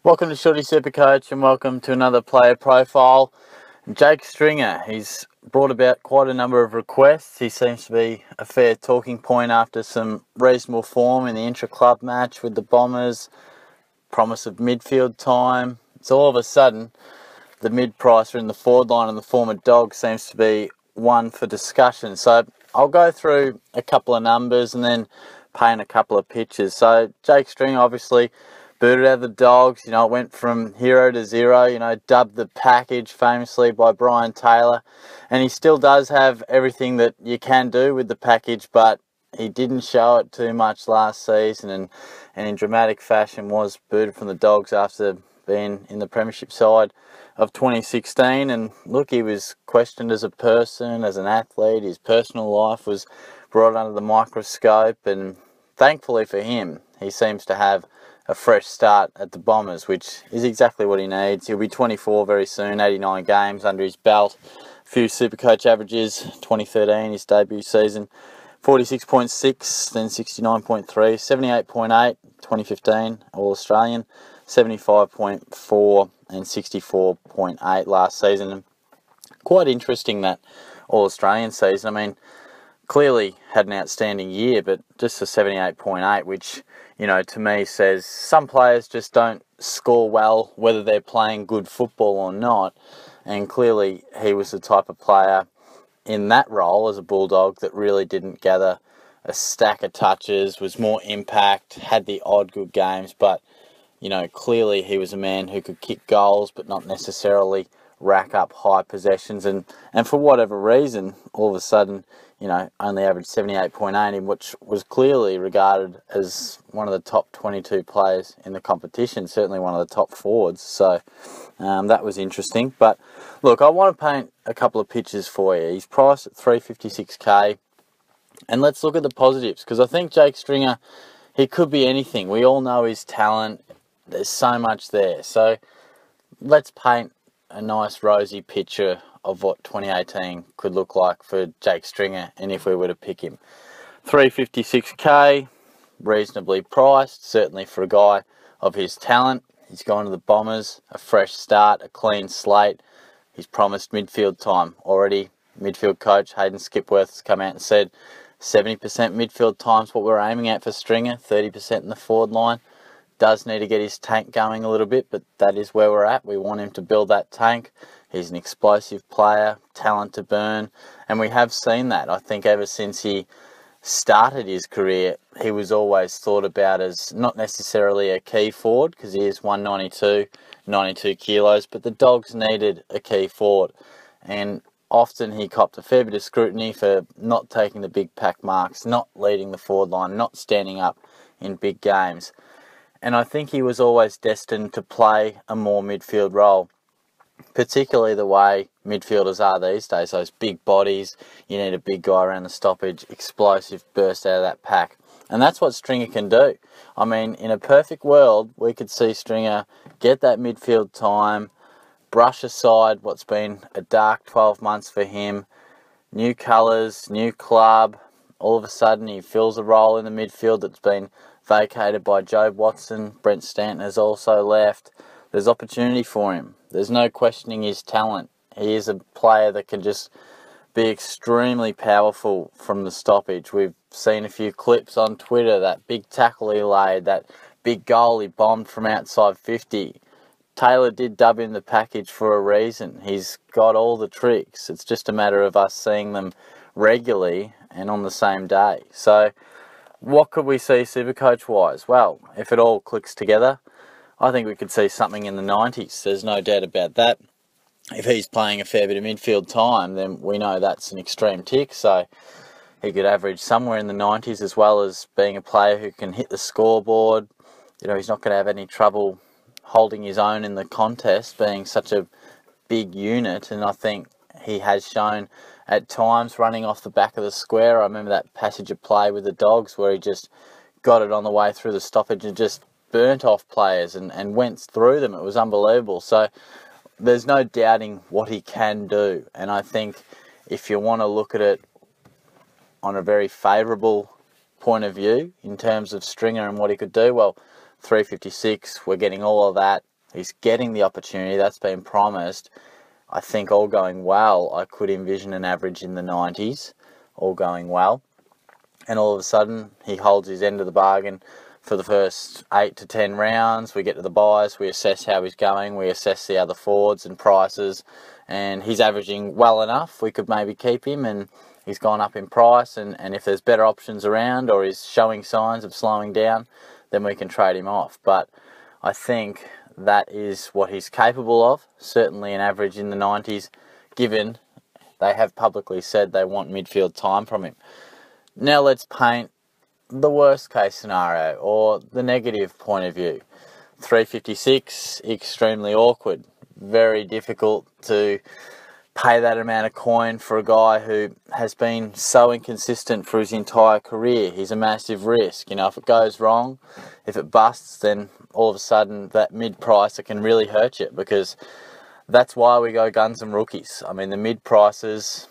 Welcome to Shorty SuperCoach and welcome to another player profile. Jake Stringer, he's brought about quite a number of requests. He seems to be a fair talking point after some reasonable form in the intra-club match with the Bombers, promise of midfield time. So all of a sudden, the mid-pricer in the forward line and the former Dog seems to be one for discussion. So I'll go through a couple of numbers and then paint a couple of pictures. So Jake Stringer obviously booted out of the Dogs. It went from hero to zero, dubbed the package famously by Brian Taylor. And he still does have everything that you can do with the package, but he didn't show it too much last season and in dramatic fashion was booted from the Dogs after being in the premiership side of 2016. And look, he was questioned as a person, as an athlete. His personal life was brought under the microscope, and thankfully for him, he seems to have a fresh start at the Bombers, which is exactly what he needs. He'll be 24 very soon, 89 games under his belt, a few SuperCoach averages, 2013, his debut season, 46.6, then 69.3, 78.8, 2015, All-Australian, 75.4 and 64.8 last season. And quite interesting, that All-Australian season. Clearly had an outstanding year, but just a 78.8, which, to me says some players just don't score well, whether they're playing good football or not. And clearly he was the type of player in that role as a Bulldog that really didn't gather a stack of touches, was more impact, had the odd good games, but, clearly he was a man who could kick goals, but not necessarily rack up high possessions. And for whatever reason, all of a sudden, only averaged 78.8, which was clearly regarded as one of the top 22 players in the competition, certainly one of the top forwards. So that was interesting. But look, I want to paint a couple of pictures for you. He's priced at $356K, and let's look at the positives, because I think Jake Stringer, he could be anything. We all know his talent. There's so much there. So let's paint a nice rosy picture of what 2018 could look like for Jake Stringer, and if we were to pick him. $356K, reasonably priced, certainly for a guy of his talent. He's gone to the Bombers, a fresh start, a clean slate. He's promised midfield time already. Midfield coach Hayden Skipworth has come out and said 70% midfield time's what we're aiming at for Stringer, 30% in the forward line. Does need to get his tank going a little bit, but that is where we're at. We want him to build that tank. He's an explosive player, talent to burn, and we have seen that. I think ever since he started his career, he was always thought about as not necessarily a key forward, because he is 192, 92 kilos, but the Dogs needed a key forward. And often he copped a fair bit of scrutiny for not taking the big pack marks, not leading the forward line, not standing up in big games. And I think he was always destined to play a more midfield role, particularly the way midfielders are these days. Those big bodies, you need a big guy around the stoppage, explosive burst out of that pack. And that's what Stringer can do. In a perfect world, we could see Stringer get that midfield time, brush aside what's been a dark 12 months for him, new colours, new club. All of a sudden he fills a role in the midfield that's been vacated by Joe Watson. Brent Stanton has also left. There's opportunity for him. There's no questioning his talent. He is a player that can just be extremely powerful from the stoppage. We've seen a few clips on Twitter, that big tackle he laid, that big goal he bombed from outside 50. Taylor did dub him the package for a reason. He's got all the tricks. It's just a matter of us seeing them regularly and on the same day. So what could we see SuperCoach-wise? Well, if it all clicks together, I think we could see something in the 90s. There's no doubt about that. If he's playing a fair bit of midfield time, then we know that's an extreme tick. So he could average somewhere in the 90s, as well as being a player who can hit the scoreboard. He's not going to have any trouble holding his own in the contest, being such a big unit. And I think he has shown at times running off the back of the square. I remember that passage of play with the Dogs where he just got it on the way through the stoppage and just burnt off players and went through them. It was unbelievable. So there's no doubting what he can do. And I think if you want to look at it on a very favourable point of view in terms of Stringer and what he could do, well, 356, we're getting all of that. He's getting the opportunity that's been promised. I think all going well, I could envision an average in the 90s, all going well. And all of a sudden, he holds his end of the bargain for the first 8 to 10 rounds. We get to the buys, we assess how he's going, we assess the other forwards and prices, and he's averaging well enough. We could maybe keep him, and he's gone up in price, and if there's better options around or he's showing signs of slowing down, then we can trade him off. But I think that is what he's capable of, certainly an average in the 90s, given they have publicly said they want midfield time from him. Now let's paint the worst case scenario, or the negative point of view. 356, extremely awkward. Very difficult to pay that amount of coin for a guy who has been so inconsistent for his entire career. He's a massive risk. If it goes wrong, if it busts, then all of a sudden that mid-pricer can really hurt you, because that's why we go guns and rookies. I mean, the mid-prices,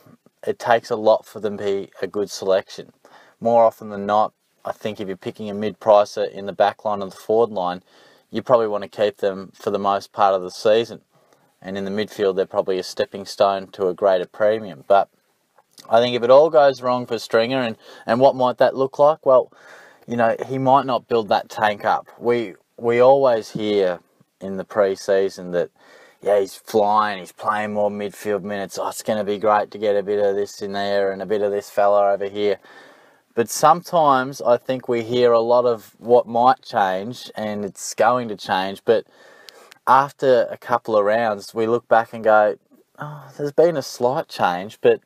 it takes a lot for them to be a good selection. More often than not, I think if you're picking a mid-pricer in the back line of the forward line, you probably want to keep them for the most part of the season. And in the midfield, they're probably a stepping stone to a greater premium. But I think if it all goes wrong for Stringer, and what might that look like? Well, he might not build that tank up. We always hear in the pre-season that, yeah, he's flying, he's playing more midfield minutes. Oh, it's going to be great to get a bit of this in there and a bit of this fella over here. But sometimes I think we hear a lot of what might change, and it's going to change. But after a couple of rounds, we look back and go, oh, there's been a slight change, but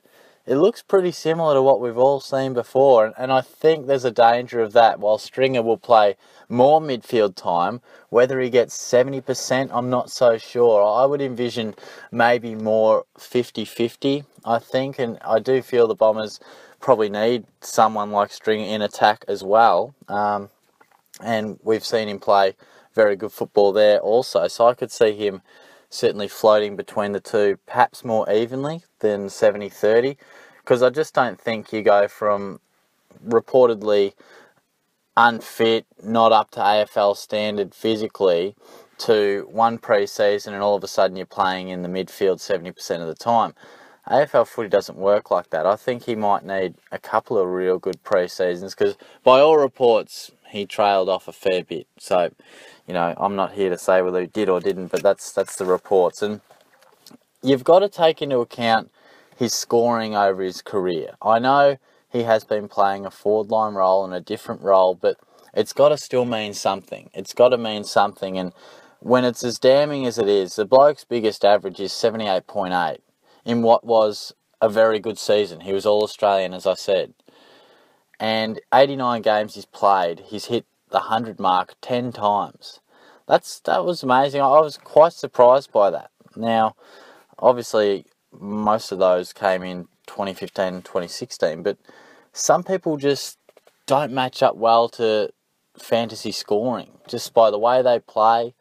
it looks pretty similar to what we've all seen before. And I think there's a danger of that. While Stringer will play more midfield time, whether he gets 70%, I'm not so sure. I would envision maybe more 50-50, I think. And I do feel the Bombers probably need someone like Stringer in attack as well. And we've seen him play very good football there also. So I could see him certainly floating between the two, perhaps more evenly than 70-30, because I just don't think you go from reportedly unfit, not up to AFL standard physically, to one pre-season and all of a sudden you're playing in the midfield 70% of the time. AFL footy doesn't work like that. I think he might need a couple of real good pre-seasons, because by all reports he trailed off a fair bit. So, I'm not here to say whether he did or didn't, but that's the reports. And you've got to take into account his scoring over his career. I know he has been playing a forward line role and a different role, but it's got to still mean something. It's got to mean something. And when it's as damning as it is, the bloke's biggest average is 78.8 in what was a very good season. He was All-Australian, as I said. And 89 games he's played, he's hit the 100 mark 10 times. That was amazing. I was quite surprised by that. Now, obviously, most of those came in 2015 and 2016, but some people just don't match up well to fantasy scoring. Just by the way they play,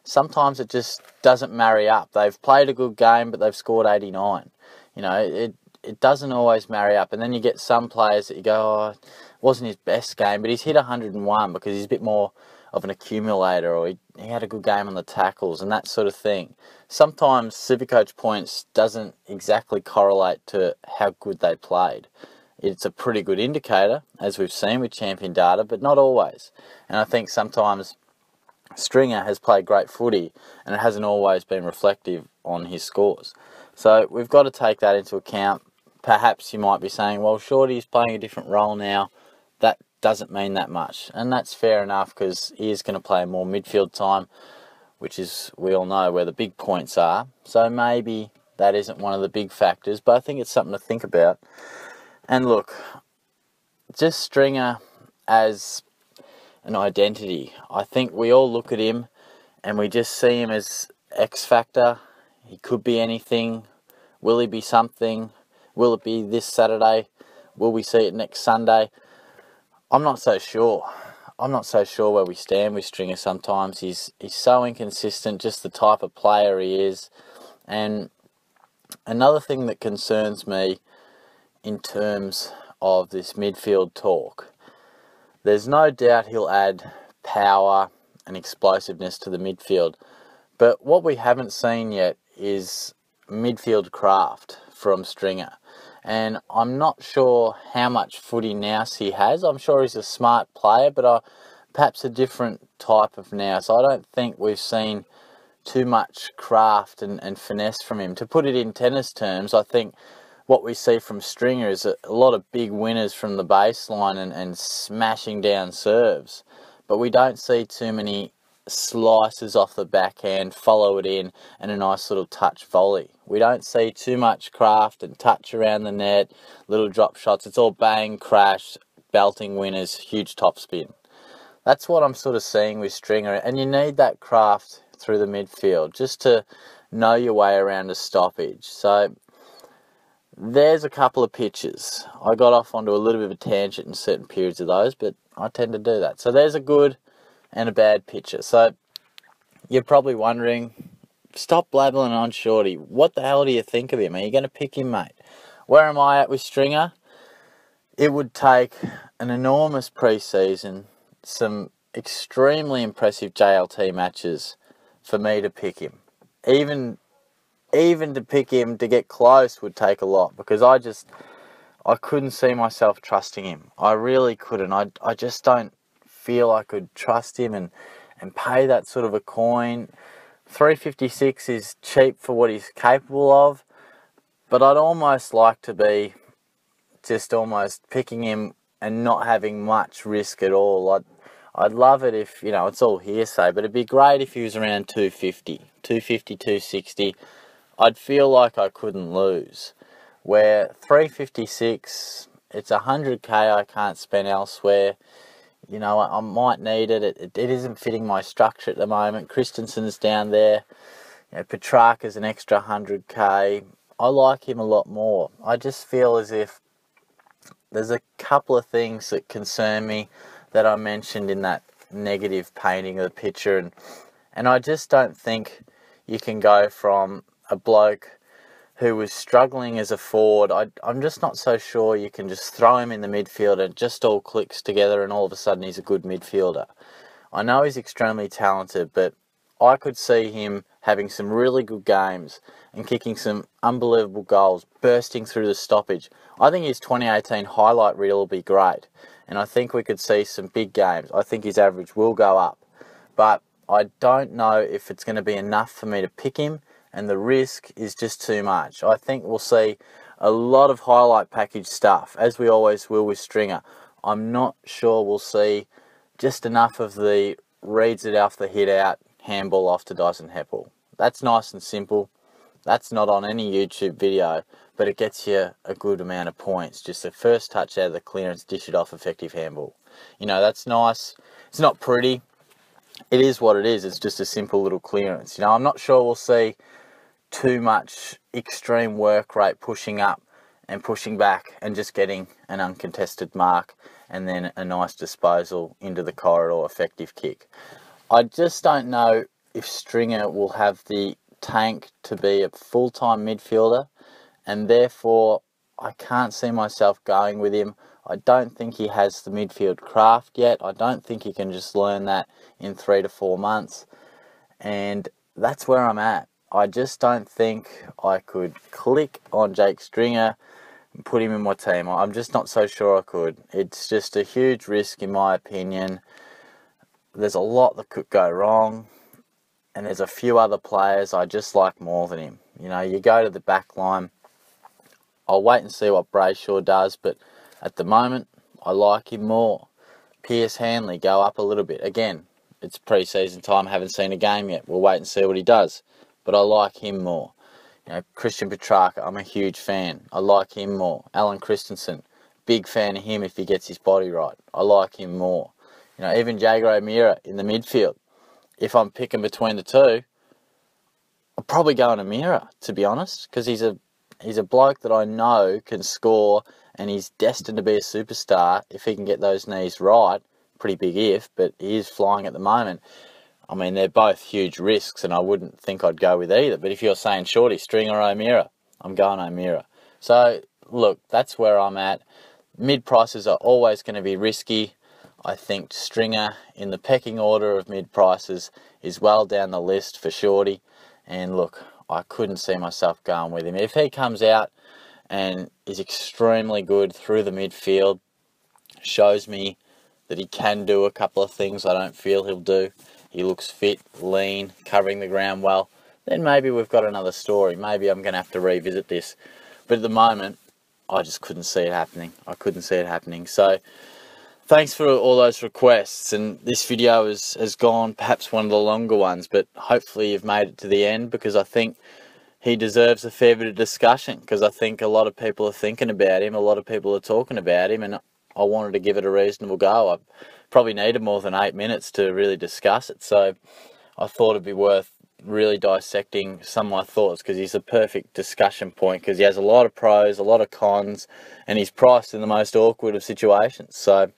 sometimes it just doesn't marry up. They've played a good game, but they've scored 89. It doesn't always marry up. And then you get some players that you go, oh, it wasn't his best game, but he's hit 101 because he's a bit more of an accumulator, or he had a good game on the tackles and that sort of thing. Sometimes SuperCoach points doesn't exactly correlate to how good they played. It's a pretty good indicator, as we've seen with champion data, but not always. And I think sometimes Stringer has played great footy and it hasn't always been reflective on his scores. So we've got to take that into account. Perhaps you might be saying, well, Shorty's playing a different role now. That doesn't mean that much. And that's fair enough, because he is going to play more midfield time, which is, we all know, where the big points are. So maybe that isn't one of the big factors, but I think it's something to think about. And look, just Stringer as an identity. I think we all look at him and we just see him as X factor. He could be anything. Will he be something? Will it be this Saturday? Will we see it next Sunday? I'm not so sure. I'm not so sure where we stand with Stringer sometimes. He's so inconsistent, just the type of player he is. And another thing that concerns me in terms of this midfield talk, there's no doubt he'll add power and explosiveness to the midfield. But what we haven't seen yet is midfield craft from Stringer. And I'm not sure how much footy nous he has. I'm sure he's a smart player, but perhaps a different type of nous. I don't think we've seen too much craft and finesse from him. To put it in tennis terms, I think what we see from Stringer is a lot of big winners from the baseline and smashing down serves. But we don't see too many slices off the backhand, follow it in, and a nice little touch volley. We don't see too much craft and touch around the net, little drop shots. It's all bang, crash, belting winners, huge topspin. That's what I'm sort of seeing with Stringer, and you need that craft through the midfield just to know your way around a stoppage. So there's a couple of pitches. I got off onto a little bit of a tangent in certain periods of those, but I tend to do that. So there's a good and a bad pitcher. So you're probably wondering, stop blabbering on Shorty. What the hell do you think of him? Are you going to pick him, mate? Where am I at with Stringer? It would take an enormous pre-season, some extremely impressive JLT matches for me to pick him. Even to pick him to get close would take a lot, because I couldn't see myself trusting him. I really couldn't. I just don't feel I could trust him and pay that sort of a coin. 356 is cheap for what he's capable of, but I'd almost like to be just almost picking him and not having much risk at all. I'd love it if, it's all hearsay, but it'd be great if he was around 250, 260. I'd feel like I couldn't lose. Where 356, it's 100k I can't spend elsewhere. I might need it. It isn't fitting my structure at the moment. Christensen's down there. Petrarca's an extra 100k. I like him a lot more. I just feel as if there's a couple of things that concern me that I mentioned in that negative painting of the picture. And I just don't think you can go from a bloke who was struggling as a forward. I'm just not so sure you can just throw him in the midfield and it just all clicks together and all of a sudden he's a good midfielder. I know he's extremely talented, but I could see him having some really good games and kicking some unbelievable goals, bursting through the stoppage. I think his 2018 highlight reel will be great, and I think we could see some big games. I think his average will go up, but I don't know if it's going to be enough for me to pick him, and the risk is just too much. I think we'll see a lot of highlight package stuff, as we always will with Stringer. I'm not sure we'll see just enough of the reads it off the hit out, handball off to Dyson Heppel. That's nice and simple. That's not on any YouTube video, but it gets you a good amount of points. Just the first touch out of the clearance, dish it off, effective handball. That's nice. It's not pretty. It is what it is. It's just a simple little clearance. I'm not sure we'll see too much extreme work rate pushing up and pushing back and just getting an uncontested mark and then a nice disposal into the corridor, effective kick. I just don't know if Stringer will have the tank to be a full-time midfielder, and therefore I can't see myself going with him. I don't think he has the midfield craft yet. I don't think he can just learn that in 3 to 4 months, and that's where I'm at. I just don't think I could click on Jake Stringer and put him in my team. I'm just not so sure I could. It's just a huge risk in my opinion. There's a lot that could go wrong, and there's a few other players I just like more than him. You go to the back line, I'll wait and see what Brayshaw does, but at the moment, I like him more. Pierce Hanley, go up a little bit. Again, it's pre-season time, haven't seen a game yet. We'll wait and see what he does, but I like him more. Christian Petrarca, I'm a huge fan. I like him more. Alan Christensen, big fan of him if he gets his body right. I like him more. Even Jager O'Meara in the midfield. If I'm picking between the two, I'll probably go on O'Meara, to be honest, because he's a bloke that I know can score and he's destined to be a superstar if he can get those knees right. Pretty big if, but he is flying at the moment. I mean, they're both huge risks, and I wouldn't think I'd go with either. But if you're saying Shorty, Stringer or O'Meara, I'm going O'Meara. So, look, that's where I'm at. Mid prices are always going to be risky. I think Stringer in the pecking order of mid-prices is well down the list for Shorty. And look, I couldn't see myself going with him. If he comes out and is extremely good through the midfield, shows me that he can do a couple of things I don't feel he'll do. He looks fit, lean, covering the ground well. Then maybe we've got another story. Maybe I'm going to have to revisit this. But at the moment, I just couldn't see it happening. I couldn't see it happening. So thanks for all those requests, and this video has gone perhaps one of the longer ones, but hopefully you've made it to the end, because I think he deserves a fair bit of discussion, because I think a lot of people are thinking about him, a lot of people are talking about him, and I wanted to give it a reasonable go. I probably needed more than 8 minutes to really discuss it, so I thought it'd be worth really dissecting some of my thoughts, because he's a perfect discussion point, because he has a lot of pros, a lot of cons, and he's priced in the most awkward of situations. So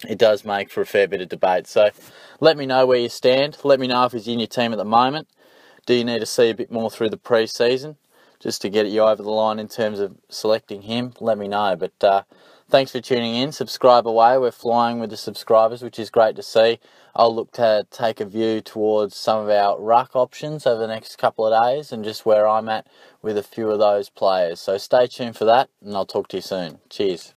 it does make for a fair bit of debate. So let me know where you stand. Let me know if he's in your team at the moment. Do you need to see a bit more through the pre-season just to get you over the line in terms of selecting him? Let me know. But thanks for tuning in. Subscribe away. We're flying with the subscribers, which is great to see. I'll look to take a view towards some of our ruck options over the next couple of days and just where I'm at with a few of those players. So stay tuned for that, and I'll talk to you soon. Cheers.